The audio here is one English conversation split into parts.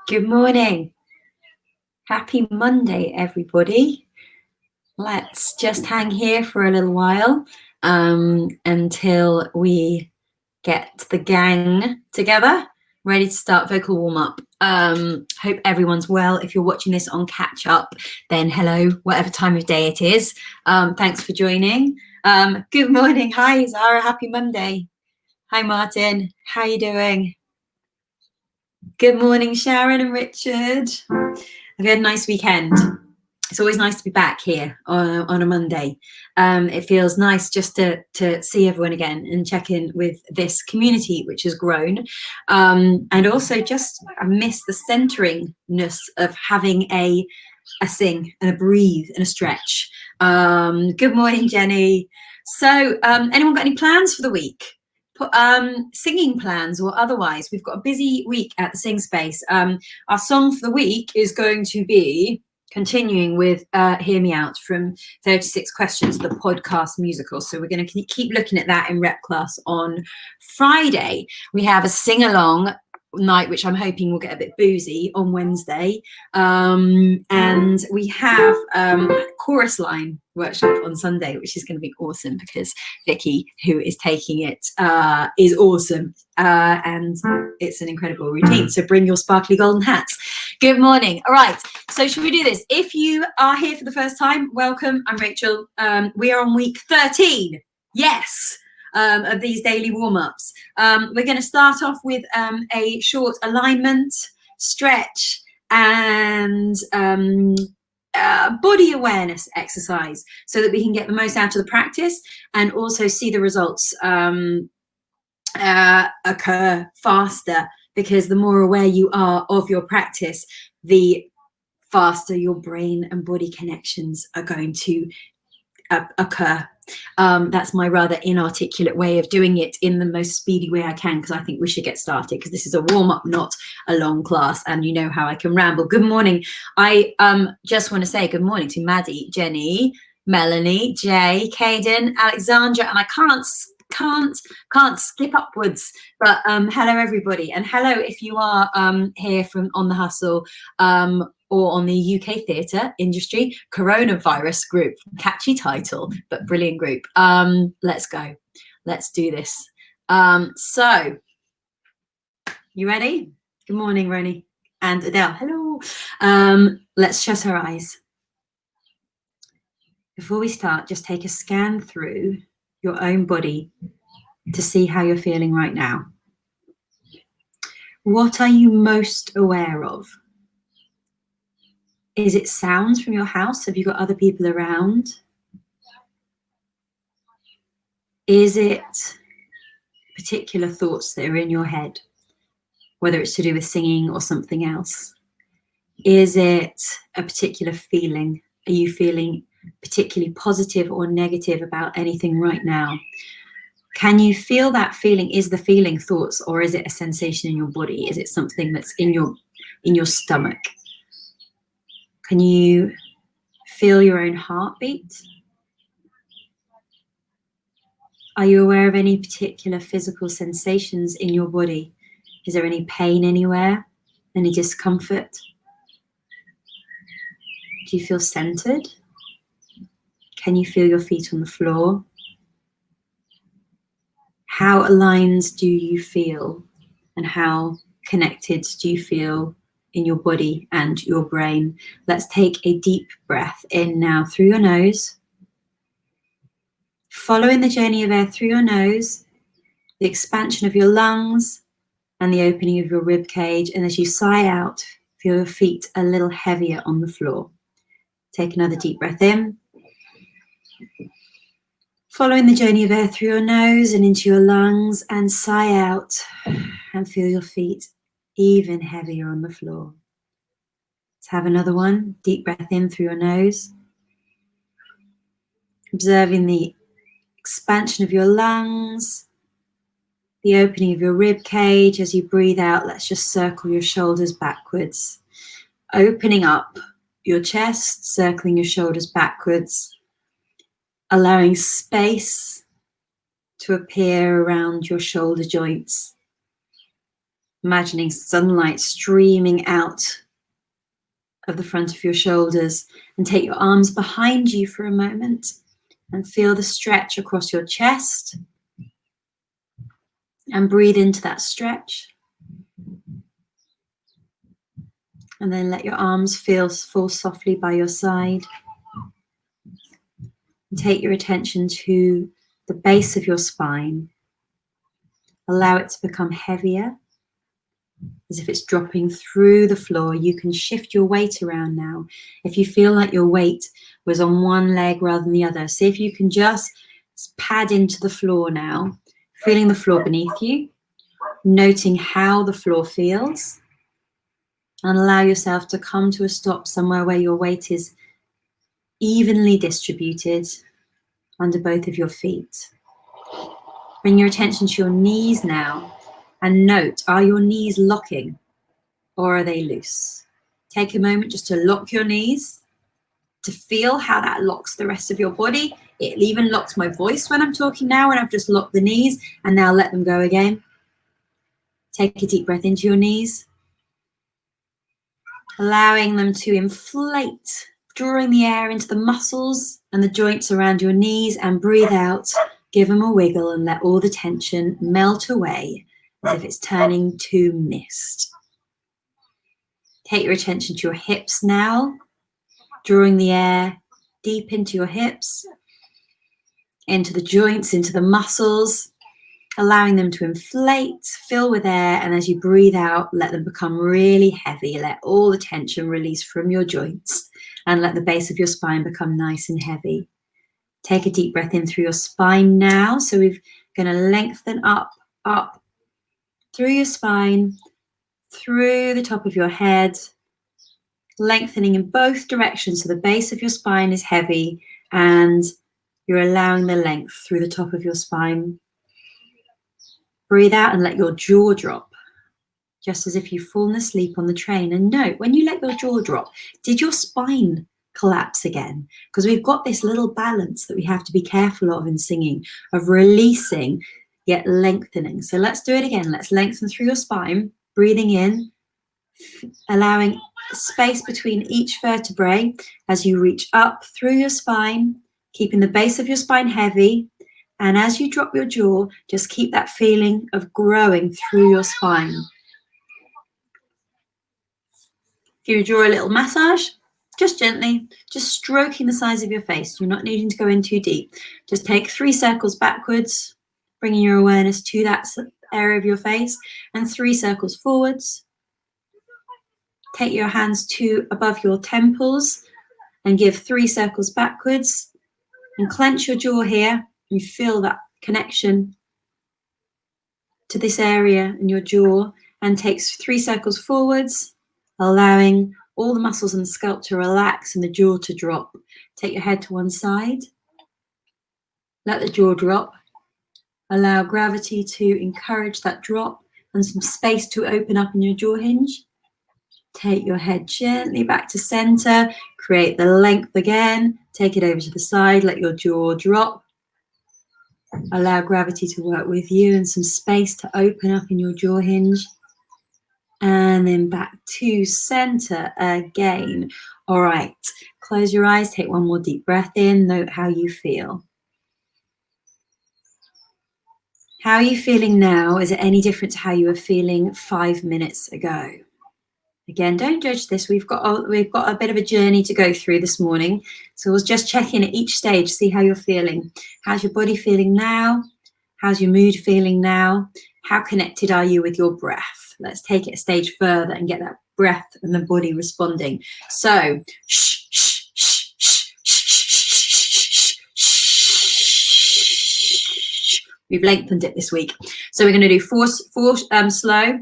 Good morning. Happy Monday, everybody. Let's just hang here for a little while until we get the gang together, ready to start vocal warm-up. Hope everyone's well. If you're watching this on catch-up, then hello, whatever time of day it is. Thanks for joining. Good morning. Hi, Zara. Happy Monday. Hi, Martin. How are you doing? Good morning, Sharon and Richard. Have you had a nice weekend? It's always nice to be back here on a Monday. It feels nice just to see everyone again and check in with this community, which has grown. And also just I miss the centeringness of having a sing and a breathe and a stretch. Good morning, Jenny. So anyone got any plans for the week? Singing plans or otherwise? We've got a busy week at the Sing Space. Our song for the week is going to be continuing with Hear Me Out from 36 Questions, the podcast musical. So we're going to keep looking at that in rep class on Friday. We have a sing-along night, which I'm hoping will get a bit boozy, on Wednesday. And we have chorus line workshop on Sunday, which is going to be awesome because Vicky, who is taking it, is awesome. And it's an incredible routine. So bring your sparkly golden hats. Good morning. All right. So should we do this? If you are here for the first time, welcome. I'm Rachel. We are on week 13. Yes. Of these daily warm-ups. We're going to start off with a short alignment, stretch, and body awareness exercise so that we can get the most out of the practice and also see the results occur faster, because the more aware you are of your practice, the faster your brain and body connections are going to occur. That's my rather inarticulate way of doing it in the most speedy way I can, because I think we should get started, because this is a warm-up, not a long class, and you know how I can ramble. Good morning. I just want to say good morning to Maddie, Jenny, Melanie, Jay, Caden, Alexandra, and I can't skip upwards, but hello everybody, and hello if you are here from On the Hustle or on the UK theatre industry coronavirus group. Catchy title, but brilliant group. Let's go. Let's do this. So, you ready? Good morning, Roni and Adele. Hello. Let's shut our eyes. Before we start, just take a scan through your own body to see how you're feeling right now. What are you most aware of? Is it sounds from your house? Have you got other people around? Is it particular thoughts that are in your head, whether it's to do with singing or something else? Is it a particular feeling? Are you feeling particularly positive or negative about anything right now? Can you feel that feeling? Is the feeling thoughts, or is it a sensation in your body? Is it something that's in your stomach? Can you feel your own heartbeat? Are you aware of any particular physical sensations in your body? Is there any pain anywhere? Any discomfort? Do you feel centered? Can you feel your feet on the floor? How aligned do you feel, and how connected do you feel in your body and your brain? Let's take a deep breath in now through your nose. Following the journey of air through your nose, the expansion of your lungs and the opening of your rib cage. And as you sigh out, feel your feet a little heavier on the floor. Take another deep breath in. Following the journey of air through your nose and into your lungs, and sigh out and feel your feet even heavier on the floor. Let's have another one. Deep breath in through your nose. Observing the expansion of your lungs, the opening of your rib cage. As you breathe out, let's just circle your shoulders backwards. Opening up your chest, circling your shoulders backwards. Allowing space to appear around your shoulder joints. Imagining sunlight streaming out of the front of your shoulders, and take your arms behind you for a moment and feel the stretch across your chest and breathe into that stretch. And then let your arms fall softly by your side. And take your attention to the base of your spine. Allow it to become heavier, as if it's dropping through the floor. You can shift your weight around now. If you feel like your weight was on one leg rather than the other, see if you can just pad into the floor now, feeling the floor beneath you, noting how the floor feels, and allow yourself to come to a stop somewhere where your weight is evenly distributed under both of your feet. Bring your attention to your knees now and note, are your knees locking or are they loose? Take a moment just to lock your knees, to feel how that locks the rest of your body. It even locks my voice when I'm talking now, and I've just locked the knees, and now let them go again. Take a deep breath into your knees, allowing them to inflate, drawing the air into the muscles and the joints around your knees, and breathe out. Give them a wiggle and let all the tension melt away as if it's turning to mist. Take your attention to your hips now, drawing the air deep into your hips, into the joints, into the muscles, allowing them to inflate, fill with air, and as you breathe out, let them become really heavy. Let all the tension release from your joints and let the base of your spine become nice and heavy. Take a deep breath in through your spine now. So we're going to lengthen up through your spine, through the top of your head, lengthening in both directions. So the base of your spine is heavy and you're allowing the length through the top of your spine. Breathe out and let your jaw drop, just as if you've fallen asleep on the train. And note, when you let your jaw drop, did your spine collapse again? Because we've got this little balance that we have to be careful of in singing, of releasing yet lengthening. So let's do it again. Let's lengthen through your spine, breathing in, allowing space between each vertebrae as you reach up through your spine, keeping the base of your spine heavy. And as you drop your jaw, just keep that feeling of growing through your spine. Give your jaw a little massage, just gently, just stroking the sides of your face. You're not needing to go in too deep. Just take 3 circles backwards, bringing your awareness to that area of your face, and 3 circles forwards. Take your hands to above your temples and give 3 circles backwards, and clench your jaw here. You feel that connection to this area in your jaw, and takes 3 circles forwards, allowing all the muscles in the scalp to relax and the jaw to drop. Take your head to one side, let the jaw drop, allow gravity to encourage that drop and some space to open up in your jaw hinge. Take your head gently back to center, create the length again, take it over to the side, let your jaw drop. Allow gravity to work with you and some space to open up in your jaw hinge. And then back to center again. All right, close your eyes, take one more deep breath in, note how you feel. How are you feeling now? Is it any different to how you were feeling 5 minutes ago? Again, don't judge this. We've got a bit of a journey to go through this morning. So we'll just check in at each stage, see how you're feeling. How's your body feeling now? How's your mood feeling now? How connected are you with your breath? Let's take it a stage further and get that breath and the body responding. So, shh, shh, shh, shh, shh, shh. We've lengthened it this week. So we're going to do four slow.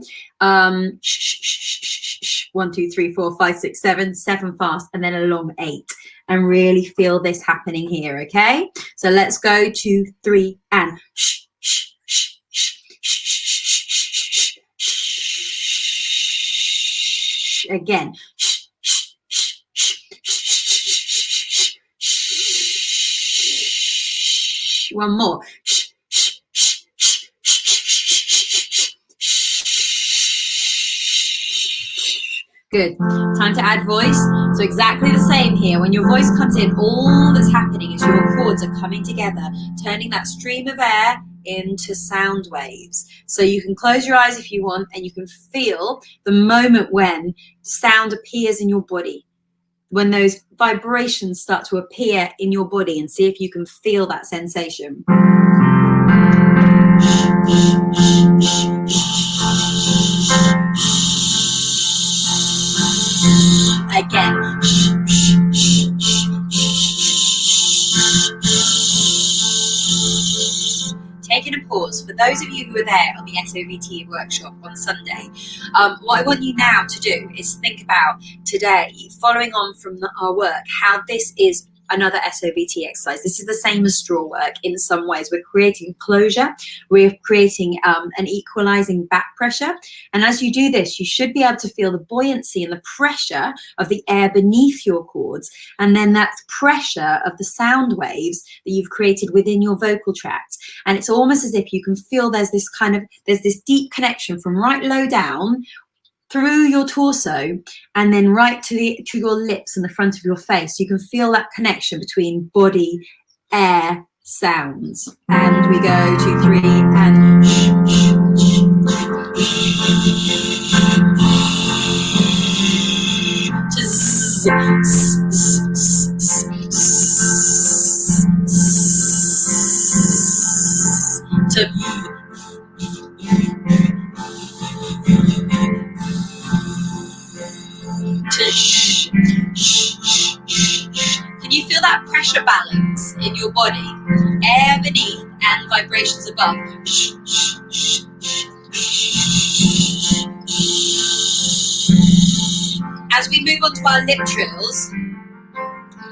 Shh, shh, shh, shh, shh. 1, 2, 3, 4, 5, 6, 7, 7 fast, and then a long 8. And really feel this happening here, okay? So let's go 2, 3, and shh, shh, shh, shh, shh, shh, shh. Again. Shh, shh, shh, shh, shh, shh. One more. Shh, shh, shh, shh, shh, shh, shh. Good. Time to add voice. So exactly the same here. When your voice comes in, all that's happening is your chords are coming together, turning that stream of air into sound waves. So you can close your eyes if you want, and you can feel the moment when sound appears in your body, when those vibrations start to appear in your body, and see if you can feel that sensation. Again. Taking a pause. For those of you who were there on the SOVT workshop on Sunday, what I want you now to do is think about today, following on from our work, how this is another SOVT exercise. This is the same as straw work in some ways. We're creating closure. We're creating an equalizing back pressure. And as you do this, you should be able to feel the buoyancy and the pressure of the air beneath your cords. And then that pressure of the sound waves that you've created within your vocal tract. And it's almost as if you can feel there's this deep connection from right low down through your torso and then right to your lips and the front of your face. You can feel that connection between body, air, sounds. And we go 2, 3, and Can you feel that pressure balance in your body? Air beneath and vibrations above. As we move on to our lip trills,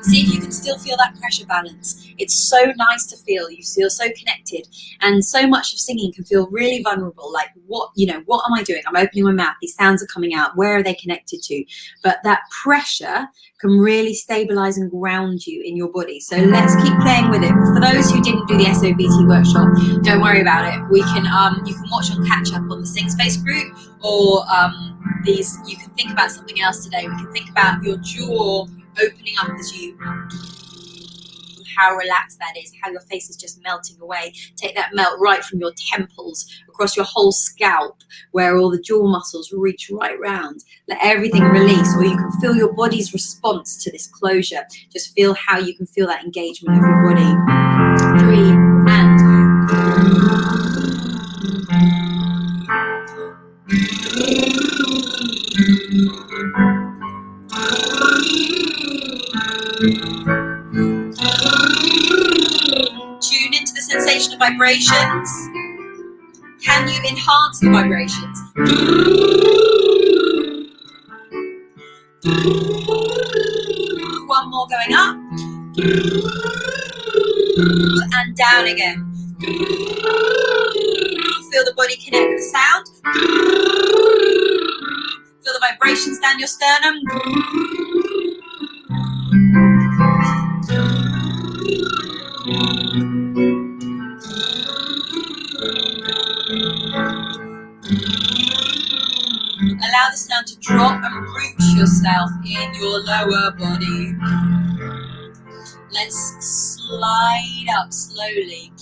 see if you can still feel that pressure balance. It's so nice to feel. You feel so connected, and so much of singing can feel really vulnerable. Like, what am I doing? I'm opening my mouth. These sounds are coming out. Where are they connected to? But that pressure can really stabilize and ground you in your body. So let's keep playing with it. For those who didn't do the SOVT workshop, don't worry about it. You can watch on catch up on the Sing Space group, or you can think about something else today. We can think about your jaw opening up as you, how relaxed that is, how your face is just melting away. Take that melt right from your temples across your whole scalp, where all the jaw muscles reach right round. Let everything release, or you can feel your body's response to this closure. Just feel how you can feel that engagement of your body. 3, and tune into the sensation of vibrations. Can you enhance the vibrations? One more going up. And down again. Feel the body connect with the sound. Feel the vibrations down your sternum. Allow the sound to drop and root yourself in your lower body. Let's slide up slowly.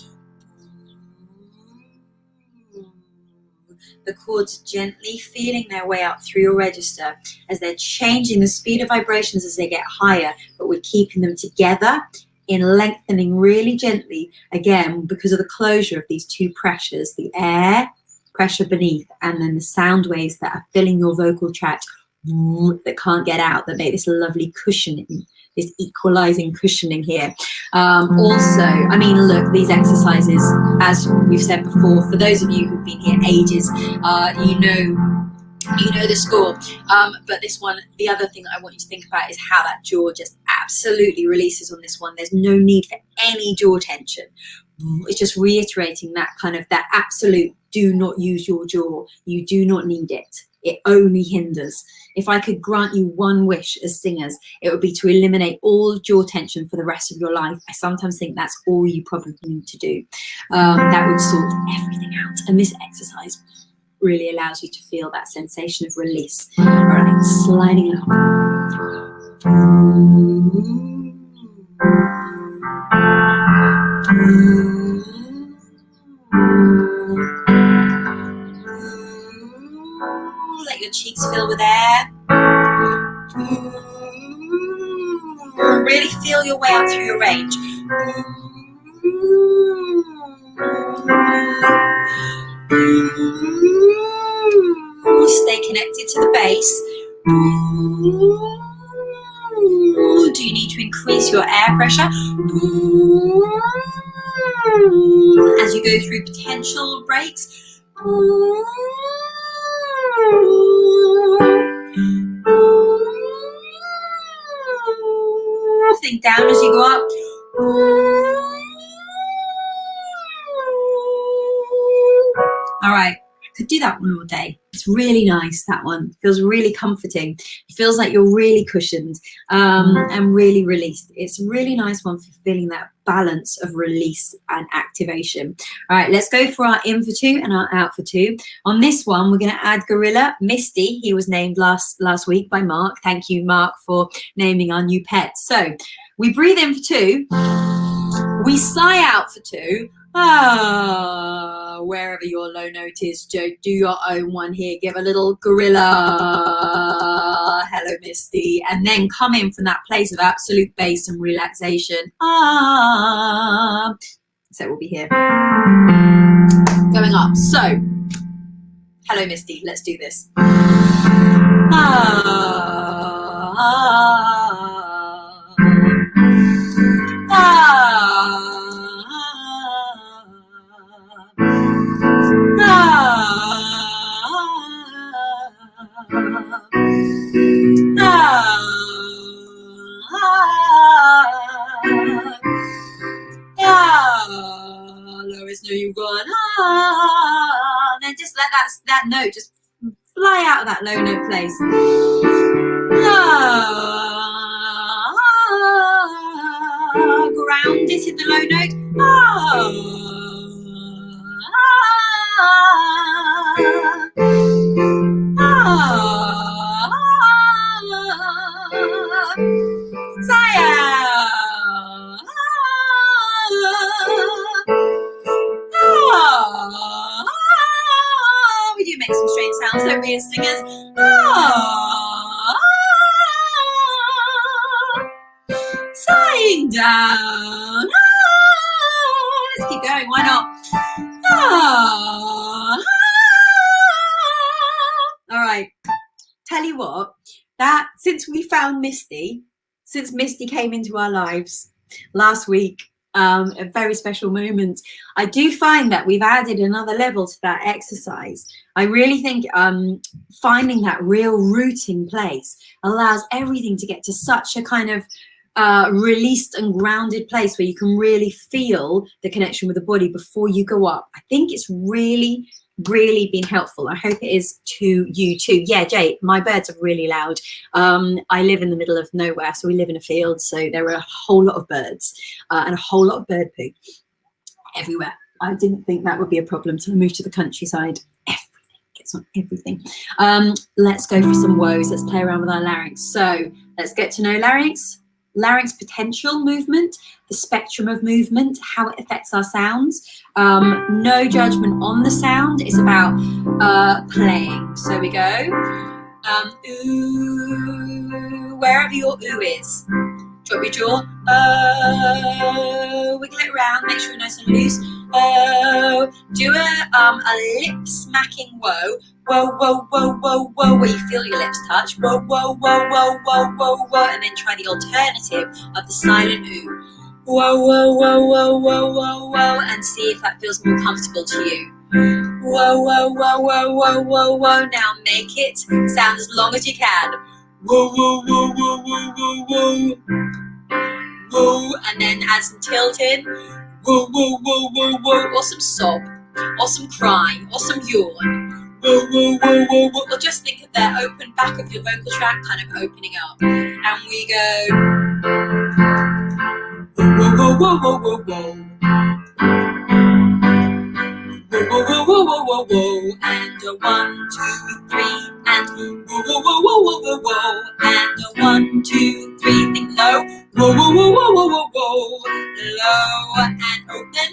The chords gently feeling their way up through your register as they're changing the speed of vibrations as they get higher, but we're keeping them together in lengthening really gently, again, because of the closure of these two pressures, the air pressure beneath, and then the sound waves that are filling your vocal tract that can't get out, that make this lovely cushioning, this equalizing cushioning here. Also, I mean, look, these exercises, as we've said before, for those of you who've been here ages, you know the score. But this one, the other thing that I want you to think about is how that jaw just absolutely releases on this one. There's no need for any jaw tension. It's just reiterating that kind of that absolute, do not use your jaw. You do not need it. It only hinders. If I could grant you one wish as singers, it would be to eliminate all jaw tension for the rest of your life. I sometimes think that's all you probably need to do. That would sort everything out. And this exercise really allows you to feel that sensation of release. All right, sliding up. Let your cheeks fill with air. Really feel your way up through your range. Stay connected to the base. Do you need to increase your air pressure? As you go through potential breaks. Think down as you go up. All right, could do that one all day. It's really nice, that one. Feels really comforting. It feels like you're really cushioned and really released. It's a really nice one for feeling that balance of release and activation. All right, let's go for our in for 2 and our out for 2. On this one, we're going to add Gorilla Misty. He was named last week by Mark. Thank you, Mark, for naming our new pet. So we breathe in for 2. We sigh out for 2. Wherever your low note is, do your own one here. Give a little gorilla. Hello, Misty. And then come in from that place of absolute bass and relaxation. So we'll be here. Going up. So, hello, Misty. Let's do this. Lowest note you've gone. Then just let that note just fly out of that low note place. Ground it in the low note. We do make some strange sounds, don't we, as singers? Sighing down. Let's keep going, why not? All right, tell you what, that since we found Misty, since Misty came into our lives last week, a very special moment, I do find that we've added another level to that exercise. I really think finding that real rooting place allows everything to get to such a kind of released and grounded place where you can really feel the connection with the body before you go up. I think it's really been helpful. I hope it is to you too. Yeah, Jay, my birds are really loud. I live in the middle of nowhere, so we live in a field, so there are a whole lot of birds and a whole lot of bird poo everywhere. I didn't think that would be a problem till I moved to the countryside. Everything gets on everything. Let's go for some woes. Let's play around with our larynx. So let's get to know larynx potential movement, the spectrum of movement, how it affects our sounds. No judgment on the sound. It's about playing. So we go ooh, wherever your ooh is. Drop your jaw. Oh, wiggle it around. Make sure you're nice and loose. Oh, do a lip smacking whoa. Whoa, whoa, whoa, whoa, whoa, where you feel your lips touch. Whoa, whoa, whoa, whoa, whoa, whoa, whoa, and then try the alternative of the silent ooh. Whoa, whoa, whoa, whoa, whoa, whoa, whoa, and see if that feels more comfortable to you. Whoa, whoa, whoa, whoa, whoa, whoa, whoa. Now make it sound as long as you can. Whoa, whoa, whoa, whoa, whoa, whoa, whoa. Whoa, and then add some tilt in. Whoa, whoa, whoa, whoa, whoa, or some sob, or some cry, or some yawn. Whoa, whoa, whoa, whoa, whoa, or just think of the open back of your vocal tract kind of opening up. And we go. Whoa, whoa, whoa, whoa, whoa, whoa. Whoa, whoa, whoa, whoa, whoa, whoa, whoa, and a 1, 2, 3, and whoa, whoa, whoa, whoa, whoa, whoa, whoa, and a 1, 2, 3, think low, whoa, whoa, whoa, whoa, whoa, whoa, whoa, low and open,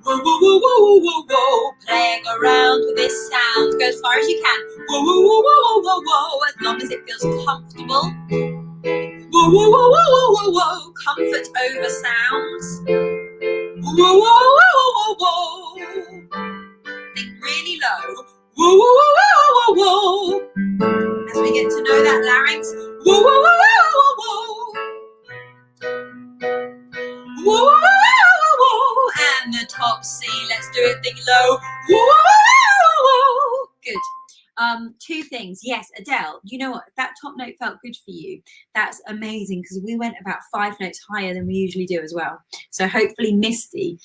whoa, whoa, whoa, whoa, whoa, whoa, whoa, playing around with this sound, go as far as you can, whoa, whoa, whoa, whoa, whoa, whoa, whoa, as long as it feels comfortable, whoa, whoa, whoa, whoa, whoa, whoa, whoa, comfort over sounds, whoa, whoa, whoa, whoa, whoa, whoa. Think really low. Whoa, whoa, whoa, whoa, whoa, whoa. As we get to know that larynx. Whoa, whoa, whoa, whoa, whoa, whoa. Whoa, whoa, whoa, whoa. And the top C. Let's do it. Think low. Whoa, whoa, whoa, whoa. Good. 2 things. Yes, Adele, you know what? That top note felt good for you. That's amazing because we went about 5 notes higher than we usually do as well. So hopefully Misty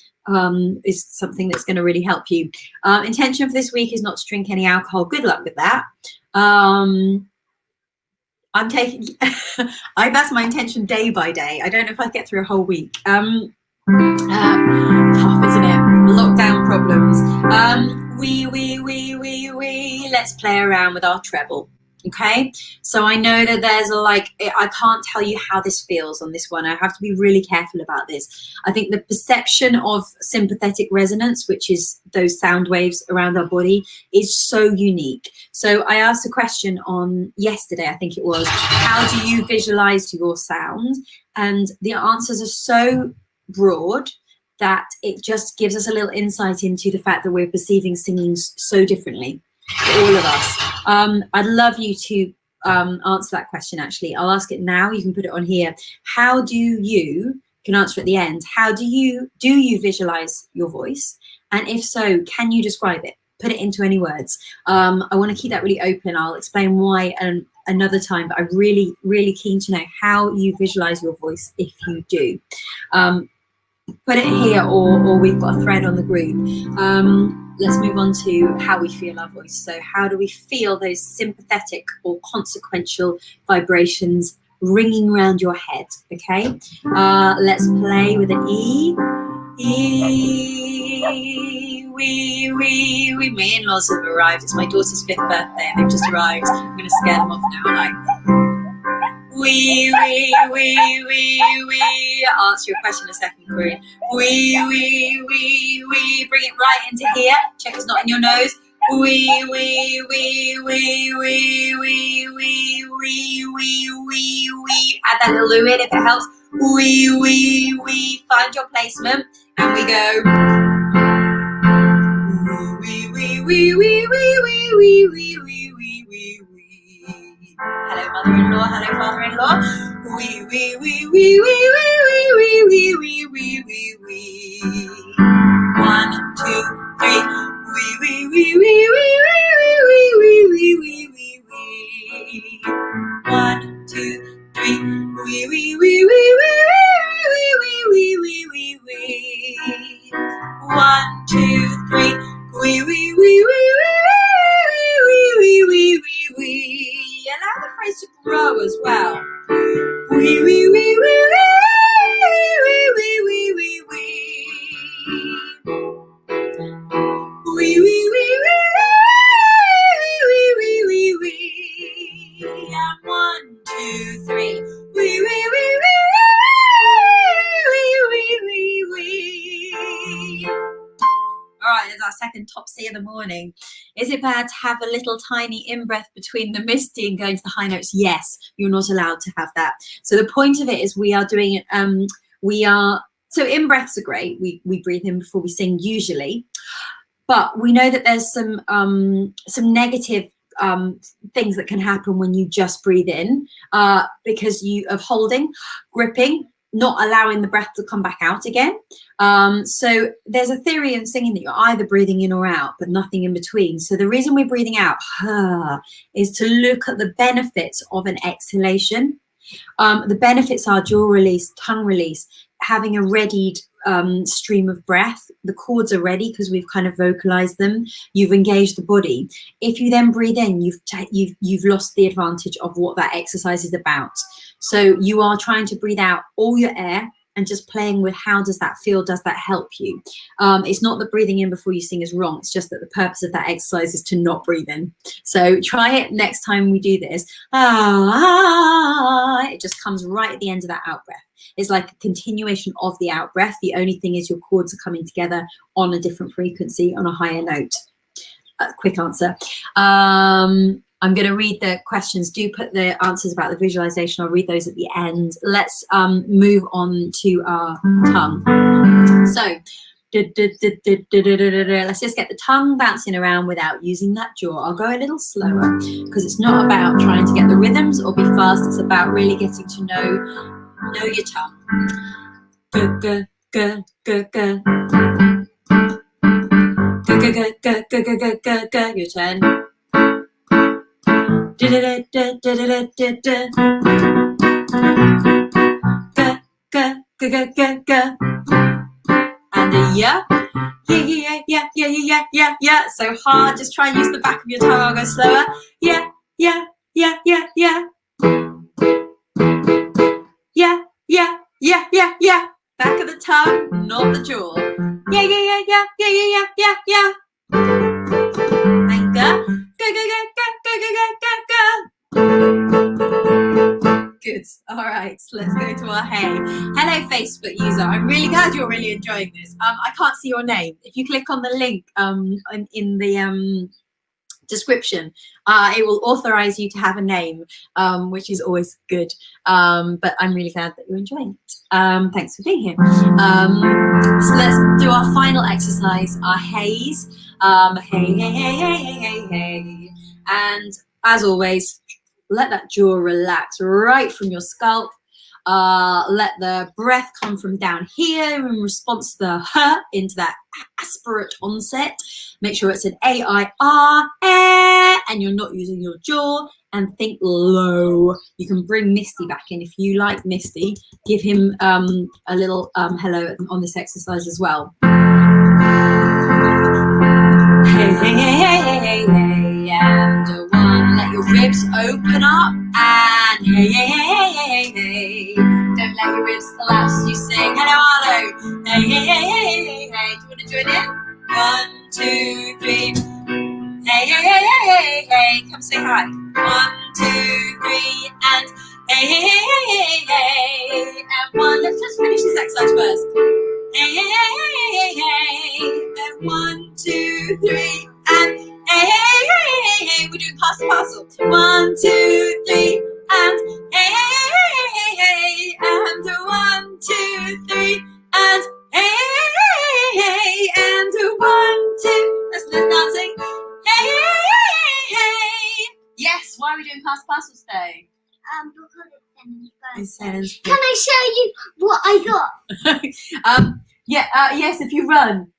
is something that's going to really help you. Intention for this week is not to drink any alcohol. Good luck with that. I'm taking, that's my intention day by day. I don't know if I get through a whole week. Tough, isn't it? Lockdown problems. Let's play around with our treble. Okay, so I know that there's I can't tell you how this feels on this one. I have to be really careful about this. I think the perception of sympathetic resonance, which is those sound waves around our body, is so unique. So I asked a question on yesterday, I think it was, how do you visualize your sound? And the answers are so broad that it just gives us a little insight into the fact that we're perceiving singing so differently for all of us. I'd love you to answer that question, actually. I'll ask it now. You can put it on here. How do you can answer at the end. How do you visualize your voice? And if so, can you describe it? Put it into any words. I want to keep that really open. I'll explain why another time, but I'm really, really keen to know how you visualize your voice if you do. Put it here, or we've got a thread on the group. Let's move on to how we feel our voice. So how do we feel those sympathetic or consequential vibrations ringing around your head? Okay, let's play with an E. E, we. My in-laws have arrived. It's my daughter's 5th birthday and they've just arrived. I'm going to scare them off now, like. We. I'll answer your question in a second, Corinne. We. Bring it right into here. Check it's not in your nose. We. Add that little loo in if it helps. We. Find your placement and we go. We. Hello, mother-in-law. Hello, father-in-law. We. 1, 2, 3. We. 1, 2, 3. We. 1, 2, 3. We. Allow the phrase to grow as well. We. And 1, 2, 3. We. All right, there's our second top C of the morning. Is it bad to have a little tiny in-breath between the misty and going to the high notes? Yes, you're not allowed to have that. So the point of it is we are doing it, so in-breaths are great. We breathe in before we sing usually, but we know that there's some negative things that can happen when you just breathe in because of holding, gripping, not allowing the breath to come back out again. So there's a theory in singing that you're either breathing in or out, but nothing in between. So the reason we're breathing out is to look at the benefits of an exhalation. The benefits are jaw release, tongue release, having a readied stream of breath. The chords are ready because we've kind of vocalized them. You've engaged the body. If you then breathe in, you've lost the advantage of what that exercise is about. So you are trying to breathe out all your air and just playing with how does that feel? Does that help you? It's not that breathing in before you sing is wrong. It's just that the purpose of that exercise is to not breathe in. So try it next time we do this. It just comes right at the end of that out breath. It's like a continuation of the out breath. The only thing is your chords are coming together on a different frequency, on a higher note. Quick answer. I'm going to read the questions. Do put the answers about the visualization. I'll read those at the end. Let's move on to our tongue. So let's just get the tongue bouncing around without using that jaw. I'll go a little slower because it's not about trying to get the rhythms or be fast. It's about really getting to know your tongue. Your turn. And a yeah. Yeah. So hard. Just try and use the back of your tongue. I'll go slower. Yeah. Yeah. Back of the tongue, not the jaw. Yeah. And go. Good. All right, so let's go to our hey. Hello, Facebook user. I'm really glad you're really enjoying this. I can't see your name. If you click on the link in the description, it will authorize you to have a name, which is always good. But I'm really glad that you're enjoying it. Thanks for being here. So let's do our final exercise, our hays. Hey. And as always, let that jaw relax right from your scalp. Let the breath come from down here in response to the h into that aspirate onset. Make sure it's an A-I-R, and you're not using your jaw, and think low. You can bring Misty back in. If you like Misty, give him a little hello on this exercise as well. Hey, and one, let your ribs open up, and hey. Don't let your ribs collapse as you sing. Hello. Hey. Do you want to join in? 1, 2, 3. Hey. Come say hi. 1, 2, 3, and hey. And one. Let's just finish this exercise first. Hey. And 1, 2, 3, and hey. We're doing pass the parcel. 1, 2, 3, and hey. And 1, 2, 3, and hey. And 1, 2. Let's dancing. Hey. Yes. Why are we doing pass the parcel today? Because it's Selen's birthday. Can I show you what I got? Yes, if you run.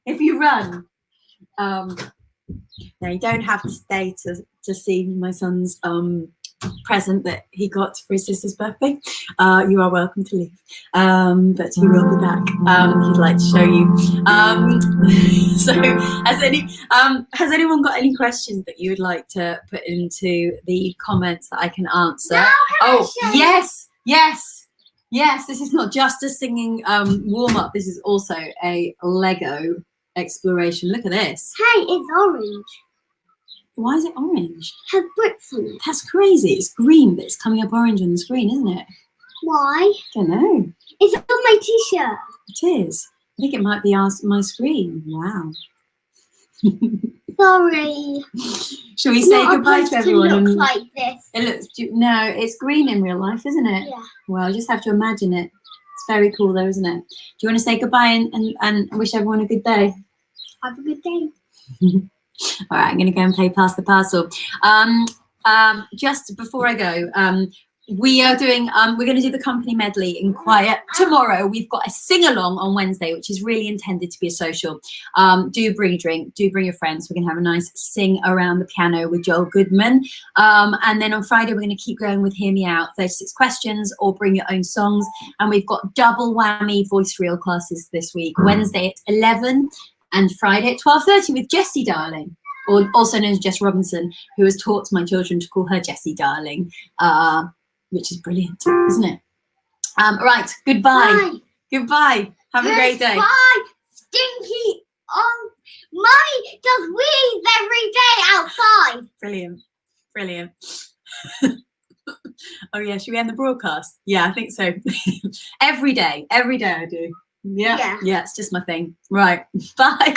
No, you don't have to stay to see my son's present that he got for his sister's birthday. You are welcome to leave, but he will be back. He'd like to show you. So has anyone got any questions that you would like to put into the comments that I can answer? No, Yes, this is not just a singing warm-up. This is also a Lego exploration. Look at this. Hey, it's orange. Why is it orange? Has bricks on it. That's crazy. It's green, but it's coming up orange on the screen, isn't it? Why? I don't know. It's on my t-shirt. It is. I think it might be my screen. Wow. Sorry. Shall we say goodbye to everyone? It looks like this. It looks. No, it's green in real life, isn't it? Yeah. Well, you just have to imagine it. It's very cool, though, isn't it? Do you want to say goodbye and wish everyone a good day? Have a good day. All right, I'm going to go and play Pass the Parcel. Just before I go, we are doing, we're going to do the company medley in quiet tomorrow. We've got a sing-along on Wednesday, which is really intended to be a social. Do bring a drink, do bring your friends. We're going to have a nice sing around the piano with Joel Goodman. And then on Friday, we're going to keep going with Hear Me Out, 36 questions, or bring your own songs. And we've got double whammy voice reel classes this week, Wednesday at 11 and Friday at 12:30 with Jessie Darling, or also known as Jess Robinson, who has taught my children to call her Jessie Darling, which is brilliant, isn't it? Right, goodbye. Bye. Goodbye. Have a great day. Bye, Stinky. Mummy does weeds every day outside. Brilliant. Brilliant. Oh yeah, should we end the broadcast? Yeah, I think so. Every day I do. Yeah, it's just my thing. Right. Bye.